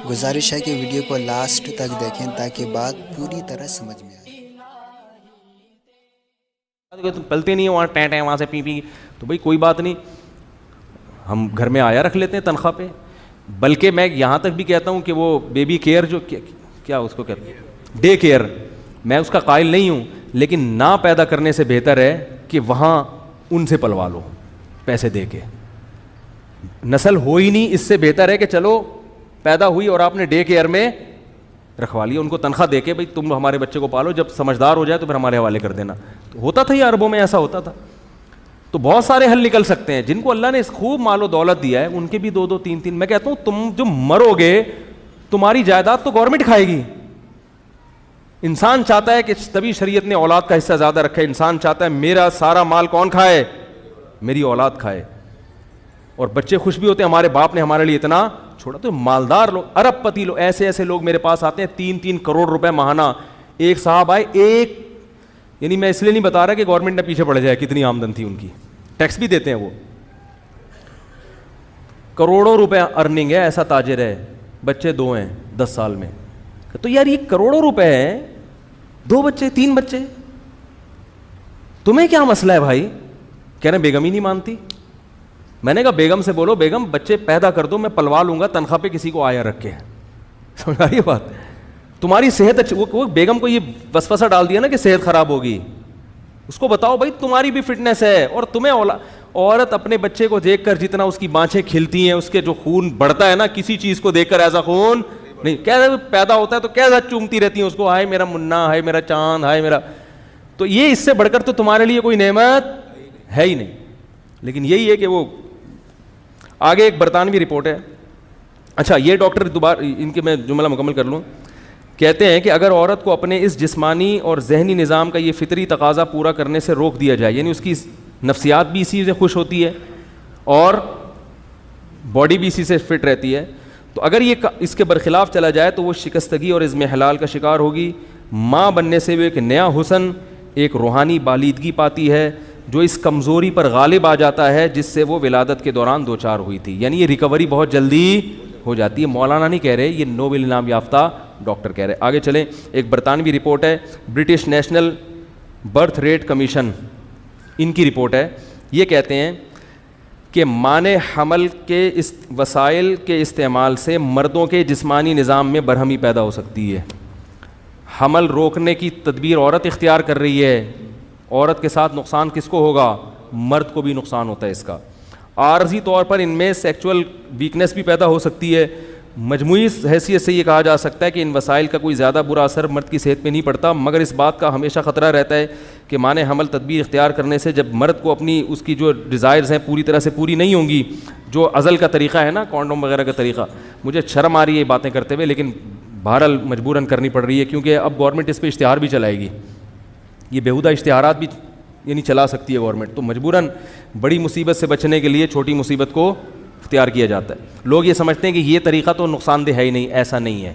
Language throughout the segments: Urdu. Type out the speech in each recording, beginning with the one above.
گزارش ہے کہ ویڈیو کو لاسٹ تک دیکھیں تاکہ بات پوری طرح سمجھ میں آئے. تو پلتے نہیں ہیں وہاں ٹیں ٹیں وہاں سے پی پی, تو بھائی کوئی بات نہیں, ہم گھر میں آیا رکھ لیتے ہیں تنخواہ پہ. بلکہ میں یہاں تک بھی کہتا ہوں کہ وہ بیبی کیئر جو کیا اس کو کہتے ہیں ڈے کیئر, میں اس کا قائل نہیں ہوں, لیکن نہ پیدا کرنے سے بہتر ہے کہ وہاں ان سے پلوا لو پیسے دے کے. نسل ہو ہی نہیں, اس سے بہتر ہے کہ چلو پیدا ہوئی اور آپ نے ڈے کیئر میں رکھوا لیا, ان کو تنخواہ دے کے بھائی تم ہمارے بچے کو پالو, جب سمجھدار ہو جائے تو پھر ہمارے حوالے کر دینا. تو ہوتا تھا یہ عربوں میں ایسا ہوتا تھا. تو بہت سارے حل نکل سکتے ہیں. جن کو اللہ نے خوب مال و دولت دیا ہے ان کے بھی 2 3 3, میں کہتا ہوں تم جو مرو گے تمہاری جائیداد تو گورنمنٹ کھائے گی. انسان چاہتا ہے کہ تبھی شریعت نے اولاد کا حصہ زیادہ رکھا ہے. انسان چاہتا ہے میرا سارا مال کون کھائے, میری اولاد کھائے. اور بچے خوش بھی ہوتے ہیں ہمارے باپ نے ہمارے لیے اتنا چھوڑا. تو مالدار لوگ, ارب پتی لوگ, ایسے لوگ میرے پاس آتے ہیں 3 کروڑ روپے ماہانہ. ایک صاحب آئے, ایک یعنی میں اس لیے نہیں بتا رہا کہ گورنمنٹ نے پیچھے پڑ جائے, کتنی آمدن تھی ان کی, ٹیکس بھی دیتے ہیں وہ, کروڑوں روپے ارننگ ہے. ایسا تاجر ہے, بچے 2 ہیں 10 سال میں. تو یار یہ کروڑوں روپے ہیں, 2 بچے 3 بچے, تمہیں کیا مسئلہ ہے بھائی؟ کہہ رہے بیگم ہی نہیں مانتی. میں نے کہا بیگم سے بولو بیگم بچے پیدا کر دو, میں پلوا لوں گا تنخواہ پہ کسی کو آیا رکھ کے. سمجھ آ رہی ہے بات؟ تمہاری صحت اچھی, وہ بیگم کو یہ وسوسہ ڈال دیا نا کہ صحت خراب ہوگی. اس کو بتاؤ بھائی تمہاری بھی فٹنس ہے, اور تمہیں عورت اپنے بچے کو دیکھ کر جتنا اس کی بانچیں کھلتی ہیں, اس کے جو خون بڑھتا ہے نا, کسی چیز کو دیکھ کر ایسا خون نہیں. کیسا پیدا ہوتا ہے تو کیسا چومتی رہتی ہیں اس کو, ہائے میرا منا, ہائے میرا چاند, ہائے میرا. تو یہ اس سے بڑھ کر تو تمہارے لیے کوئی نعمت ہے ہی نہیں. لیکن یہی ہے کہ وہ آگے ایک برطانوی رپورٹ ہے. اچھا یہ ڈاکٹر دوبارہ ان کے میں جملہ مکمل کر لوں. کہتے ہیں کہ اگر عورت کو اپنے اس جسمانی اور ذہنی نظام کا یہ فطری تقاضا پورا کرنے سے روک دیا جائے, یعنی اس کی نفسیات بھی اسی سے خوش ہوتی ہے اور باڈی بھی اسی سے فٹ رہتی ہے, تو اگر یہ اس کے برخلاف چلا جائے تو وہ شکستگی اور عزم حلال کا شکار ہوگی. ماں بننے سے وہ ایک نیا حسن, ایک روحانی بالیدگی پاتی ہے جو اس کمزوری پر غالب آ جاتا ہے جس سے وہ ولادت کے دوران دوچار ہوئی تھی. یعنی یہ ریکوری بہت جلدی ہو جاتی ہے. مولانا نہیں کہہ رہے, یہ نوبل انعام یافتہ ڈاکٹر کہہ رہے. آگے چلیں, ایک برطانوی رپورٹ ہے, British national birth rate commission, ان کی رپورٹ ہے. یہ کہتے ہیں کہ مانع حمل کے وسائل کے استعمال سے مردوں کے جسمانی نظام میں برہمی پیدا ہو سکتی ہے. حمل روکنے کی تدبیر عورت اختیار کر رہی ہے, عورت کے ساتھ نقصان کس کو ہوگا؟ مرد کو بھی نقصان ہوتا ہے اس کا. عارضی طور پر ان میں سیکچول ویکنس بھی پیدا ہو سکتی ہے. مجموعی حیثیت سے یہ کہا جا سکتا ہے کہ ان وسائل کا کوئی زیادہ برا اثر مرد کی صحت پہ نہیں پڑتا, مگر اس بات کا ہمیشہ خطرہ رہتا ہے کہ مانع حمل تدبیر اختیار کرنے سے جب مرد کو اپنی اس کی جو ڈیزائرز ہیں پوری طرح سے پوری نہیں ہوں گی, جو ازل کا طریقہ ہے نا کانڈوم وغیرہ کا طریقہ, مجھے شرم آ رہی ہے یہ باتیں کرتے ہوئے, لیکن بہرحال مجبوراً کرنی پڑ رہی ہے کیونکہ اب گورنمنٹ اس پہ اشتہار بھی چلائے گی. یہ بیہودہ اشتہارات بھی یعنی چلا سکتی ہے گورنمنٹ, تو مجبوراً بڑی مصیبت سے بچنے کے لیے چھوٹی مصیبت کو اختیار کیا جاتا ہے. لوگ یہ سمجھتے ہیں کہ یہ طریقہ تو نقصان دہ ہے ہی نہیں, ایسا نہیں ہے,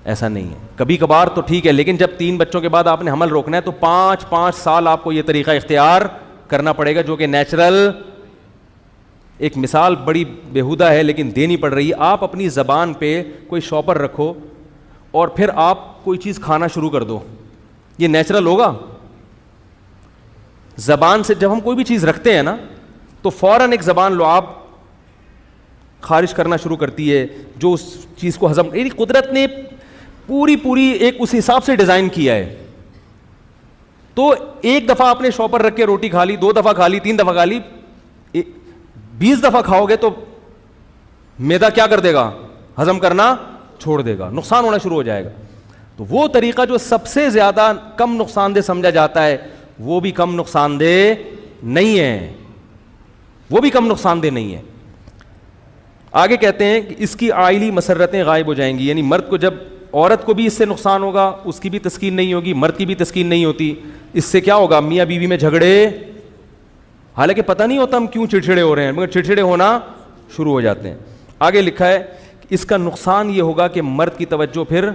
ایسا نہیں ہے. کبھی کبھار تو ٹھیک ہے, لیکن جب 3 بچوں کے بعد آپ نے حمل روکنا ہے تو 5 سال آپ کو یہ طریقہ اختیار کرنا پڑے گا, جو کہ نیچرل. ایک مثال بڑی بیہودہ ہے لیکن دینی پڑ رہی ہے. آپ اپنی زبان پہ کوئی شاپر رکھو اور پھر آپ کوئی چیز کھانا شروع کر دو, یہ نیچرل ہوگا؟ زبان سے جب ہم کوئی بھی چیز رکھتے ہیں نا تو فوراً ایک زبان لعاب خارج کرنا شروع کرتی ہے جو اس چیز کو ہضم, یعنی قدرت نے پوری ایک اس حساب سے ڈیزائن کیا ہے. تو ایک دفعہ آپ نے شاپر رکھ کے روٹی کھا لی, 2 دفعہ کھا لی, 3 دفعہ کھا لی, 20 دفعہ کھاؤ گے تو معدہ کیا کر دے گا؟ ہضم کرنا چھوڑ دے گا, نقصان ہونا شروع ہو جائے گا. تو وہ طریقہ جو سب سے زیادہ کم نقصان دہ سمجھا جاتا ہے وہ بھی کم نقصان دہ نہیں ہے, وہ بھی کم نقصان دہ نہیں ہے. آگے کہتے ہیں کہ اس کی عائلی مسرتیں غائب ہو جائیں گی, یعنی مرد کو جب, عورت کو بھی اس سے نقصان ہوگا, اس کی بھی تسکین نہیں ہوگی, مرد کی بھی تسکین نہیں ہوتی. اس سے کیا ہوگا؟ میاں بیوی میں جھگڑے, حالانکہ پتہ نہیں ہوتا ہم کیوں چڑچڑے ہو رہے ہیں, مگر چڑچڑے ہونا شروع ہو جاتے ہیں. آگے لکھا ہے کہ اس کا نقصان یہ ہوگا کہ مرد کی توجہ پھر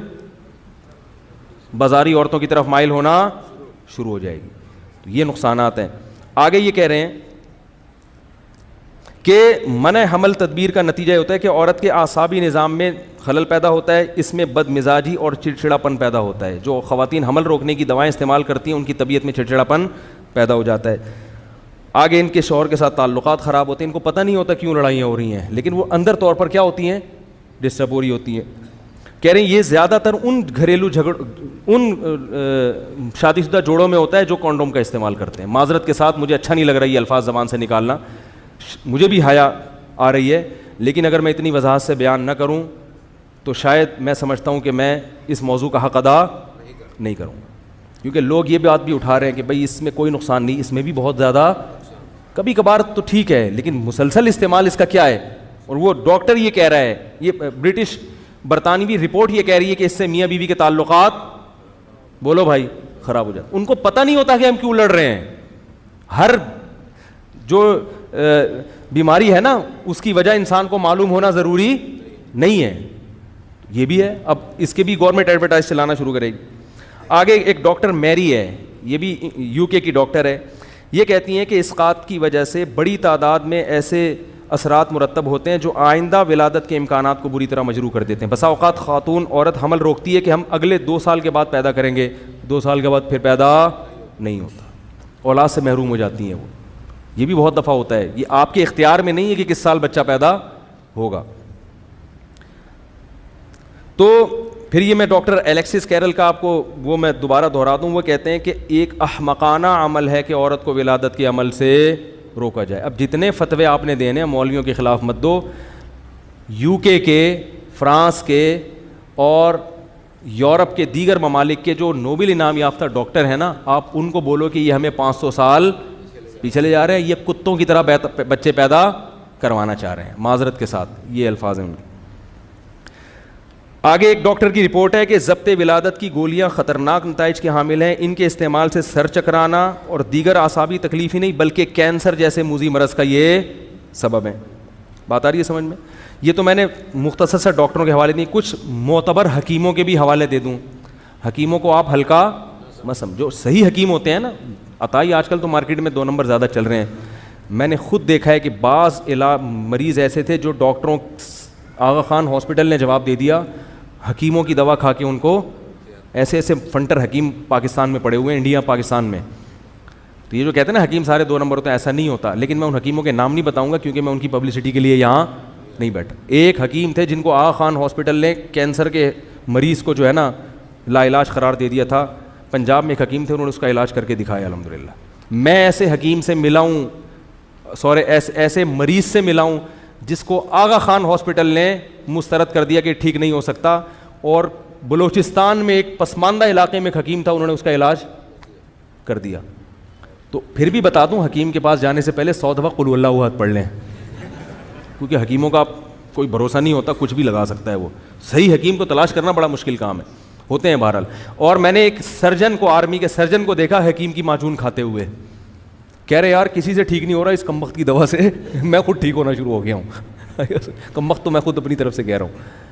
بازاری عورتوں کی طرف مائل ہونا شروع ہو جائے گی. تو یہ نقصانات ہیں. آگے یہ کہہ رہے ہیں کہ منع حمل تدبیر کا نتیجہ ہوتا ہے کہ عورت کے اعصابی نظام میں خلل پیدا ہوتا ہے, اس میں بد مزاجی اور چڑچڑاپن پیدا ہوتا ہے. جو خواتین حمل روکنے کی دوائیں استعمال کرتی ہیں ان کی طبیعت میں چڑچڑاپن پیدا ہو جاتا ہے. آگے ان کے شوہر کے ساتھ تعلقات خراب ہوتے ہیں, ان کو پتہ نہیں ہوتا کیوں لڑائیاں ہو رہی ہیں, لیکن وہ اندر طور پر کیا ہوتی ہیں, ڈسٹرب ہو رہی ہوتی ہیں. کہہ رہے ہیں یہ زیادہ تر ان گھریلو ان شادی شدہ جوڑوں میں ہوتا ہے جو کونڈوم کا استعمال کرتے ہیں. معذرت کے ساتھ مجھے اچھا نہیں لگ رہا یہ الفاظ زبان سے نکالنا, مجھے بھی حیا آ رہی ہے, لیکن اگر میں اتنی وضاحت سے بیان نہ کروں تو شاید میں سمجھتا ہوں کہ میں اس موضوع کا حق ادا نہیں کروں, کیونکہ لوگ یہ بات بھی اٹھا رہے ہیں کہ بھئی اس میں کوئی نقصان نہیں, اس میں بھی بہت زیادہ, کبھی کبھار تو ٹھیک ہے, لیکن مسلسل استعمال اس کا کیا ہے. اور وہ ڈاکٹر یہ کہہ رہا ہے, یہ برٹش برطانوی رپورٹ یہ کہہ رہی ہے کہ اس سے میاں بیوی کے تعلقات, بولو بھائی, خراب ہو جاتے. ان کو پتہ نہیں ہوتا کہ ہم کیوں لڑ رہے ہیں. ہر جو بیماری ہے نا اس کی وجہ انسان کو معلوم ہونا ضروری نہیں ہے, یہ بھی ہے. اب اس کے بھی گورنمنٹ ایڈورٹائز چلانا شروع کرے گی. آگے ایک ڈاکٹر میری ہے, یہ بھی یو کے کی ڈاکٹر ہے, یہ کہتی ہیں کہ اسقاط کی وجہ سے بڑی تعداد میں ایسے اثرات مرتب ہوتے ہیں جو آئندہ ولادت کے امکانات کو بری طرح مجروح کر دیتے ہیں. بسا اوقات خاتون عورت حمل روکتی ہے کہ ہم اگلے 2 سال کے بعد پیدا کریں گے, 2 سال کے بعد پھر پیدا نہیں ہوتا, اولاد سے محروم ہو جاتی ہیں وہ. یہ بھی بہت دفعہ ہوتا ہے. یہ آپ کے اختیار میں نہیں ہے کہ کس سال بچہ پیدا ہوگا. تو پھر یہ میں ڈاکٹر الیکسس کیرل کا آپ کو وہ میں دوبارہ دہرا دوں, وہ کہتے ہیں کہ ایک احمقانہ عمل ہے کہ عورت کو ولادت کے عمل سے روکا جائے. اب جتنے فتوے آپ نے دینے مولویوں کے خلاف مت دو. یو کے, فرانس کے اور یورپ کے دیگر ممالک کے جو نوبل انعام یافتہ ڈاکٹر ہیں نا, آپ ان کو بولو کہ یہ ہمیں 500 سال پیچھے لے جا رہے ہیں, یہ کتوں کی طرح بچے پیدا کروانا چاہ رہے ہیں. معذرت کے ساتھ یہ الفاظ ہیں ان کے. آگے ایک ڈاکٹر کی رپورٹ ہے کہ ضبط ولادت کی گولیاں خطرناک نتائج کے حامل ہیں. ان کے استعمال سے سر چکرانا اور دیگر اعصابی تکلیف ہی نہیں بلکہ کینسر جیسے موذی مرض کا یہ سبب ہے. بات آ رہی ہے سمجھ میں؟ یہ تو میں نے مختصر سے ڈاکٹروں کے حوالے نہیں, کچھ معتبر حکیموں کے بھی حوالے دے دوں. حکیموں کو آپ ہلکا مت سمجھو, صحیح حکیم ہوتے ہیں نا. عطائی آج کل تو مارکیٹ میں 2 نمبر زیادہ چل رہے ہیں. میں نے خود دیکھا ہے کہ بعض مریض ایسے تھے جو ڈاکٹروں, آغا خان ہاسپٹل نے جواب دے دیا, حکیموں کی دوا کھا کے ان کو ایسے ایسے فنٹر حکیم پاکستان میں پڑے ہوئے ہیں, انڈیا پاکستان میں. تو یہ جو کہتے ہیں نا حکیم سارے 2 نمبر ہوتے ہیں, ایسا نہیں ہوتا. لیکن میں ان حکیموں کے نام نہیں بتاؤں گا کیونکہ میں ان کی پبلسٹی کے لیے یہاں نہیں بیٹھا. ایک حکیم تھے جن کو آغا خان ہاسپٹل نے کینسر کے مریض کو جو ہے نا لا علاج قرار دے دیا تھا. پنجاب میں ایک حکیم تھے, انہوں نے اس کا علاج کر کے دکھایا الحمدللہ. میں ایسے حکیم سے ملا ہوں, ایسے مریض سے ملا ہوں جس کو آغا خان ہاسپٹل نے مسترد کر دیا کہ ٹھیک نہیں ہو سکتا, اور بلوچستان میں ایک پسماندہ علاقے میں ایک حکیم تھا, انہوں نے اس کا علاج کر دیا. تو پھر بھی بتا دوں, حکیم کے پاس جانے سے پہلے 100 دفعہ قل اللہ احد پڑھ لیں, کیونکہ حکیموں کا کوئی بھروسہ نہیں ہوتا, کچھ بھی لگا سکتا ہے وہ. صحیح حکیم کو تلاش کرنا بڑا مشکل کام ہے, ہوتے ہیں بہرحال. اور میں نے ایک سرجن کو, آرمی کے سرجن کو دیکھا حکیم کی معجون کھاتے ہوئے, کہہ رہے یار کسی سے ٹھیک نہیں ہو رہا, اس کمبخت کی دوا سے میں خود ٹھیک ہونا شروع ہو گیا ہوں. کمبخت تو میں خود اپنی طرف سے کہہ رہا ہوں.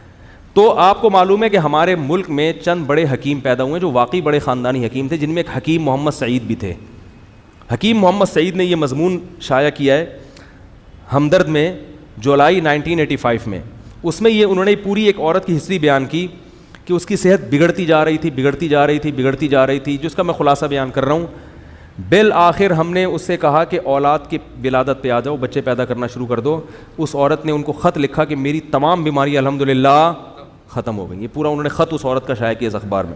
تو آپ کو معلوم ہے کہ ہمارے ملک میں چند بڑے حکیم پیدا ہوئے جو واقعی بڑے خاندانی حکیم تھے, جن میں ایک حکیم محمد سعید بھی تھے. حکیم محمد سعید نے یہ مضمون شائع کیا ہے ہمدرد میں جولائی 1985 میں. اس میں یہ انہوں نے پوری ایک عورت کی ہسٹری بیان کی کہ اس کی صحت بگڑتی جا رہی تھی, جس کا میں خلاصہ بیان کر رہا ہوں. بالآخر ہم نے اس سے کہا کہ اولاد کی ولادت پہ آ جاؤ, بچے پیدا کرنا شروع کر دو. اس عورت نے ان کو خط لکھا کہ میری تمام بیماریاں الحمدللہ ختم ہو گئی. یہ پورا انہوں نے خط اس عورت کا شائع کیا اس اخبار میں.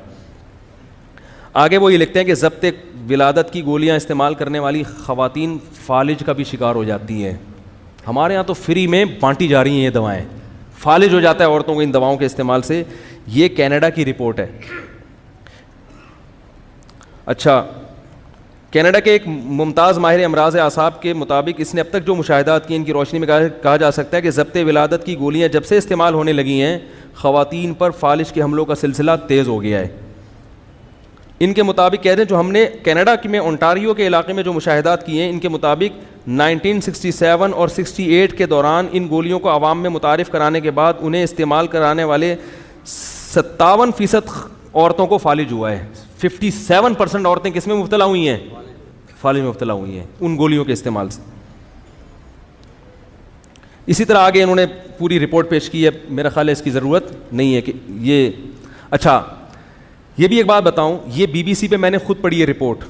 آگے وہ یہ لکھتے ہیں کہ ضبط ولادت کی گولیاں استعمال کرنے والی خواتین فالج کا بھی شکار ہو جاتی ہیں. ہمارے ہاں تو فری میں بانٹی جا رہی ہیں یہ دوائیں. فالج ہو جاتا ہے عورتوں کو ان دواؤں کے استعمال سے. یہ کینیڈا کی رپورٹ ہے. اچھا, کینیڈا کے ایک ممتاز ماہر امراض اعصاب کے مطابق اس نے اب تک جو مشاہدات کیے ان کی روشنی میں کہا جا سکتا ہے کہ ضبط ولادت کی گولیاں جب سے استعمال ہونے لگی ہیں خواتین پر فالج کے حملوں کا سلسلہ تیز ہو گیا ہے. ان کے مطابق کہہ رہے ہیں جو ہم نے کینیڈا میں اونٹاریو کے علاقے میں جو مشاہدات کیے ہیں, ان کے مطابق 1967 اور 68 کے دوران ان گولیوں کو عوام میں متعارف کرانے کے بعد انہیں استعمال کرانے والے 57% عورتوں کو فالج ہوا ہے. 57% عورتیں کس میں مبتلا ہوئی ہیں؟ فالج میں مبتلا ہوئی ہیں ان گولیوں کے استعمال سے. اسی طرح آگے انہوں نے پوری رپورٹ پیش کی ہے, میرا خیال ہے اس کی ضرورت نہیں ہے کہ یہ. اچھا یہ بھی ایک بات بتاؤں, یہ بی بی سی پہ میں نے خود پڑھی ہے رپورٹ,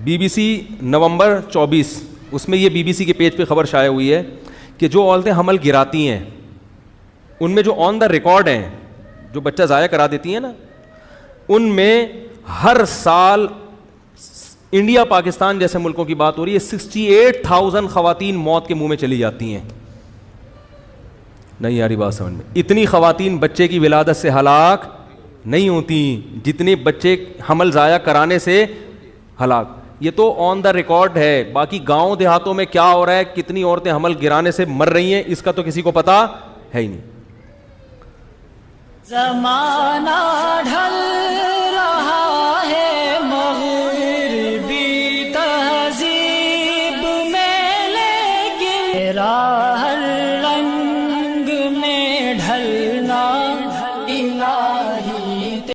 بی بی سی نومبر 24, اس میں یہ بی بی سی کے پیج پہ خبر شائع ہوئی ہے کہ جو عورتیں حمل گراتی ہیں ان میں جو آن دا ریکارڈ ہیں, جو بچہ ضائع کرا دیتی ہیں نا, ان میں ہر سال انڈیا پاکستان جیسے ملکوں کی بات ہو رہی ہے 68,000 خواتین موت کے منہ میں چلی جاتی ہیں. نہیں آ رہی بات سمجھ میں؟ اتنی خواتین بچے کی ولادت سے ہلاک نہیں ہوتی جتنے بچے حمل ضائع کرانے سے ہلاک. یہ تو آن دا ریکارڈ ہے, باقی گاؤں دیہاتوں میں کیا ہو رہا ہے, کتنی عورتیں حمل گرانے سے مر رہی ہیں, اس کا تو کسی کو پتا ہے ہی نہیں. زمانہ ڈھل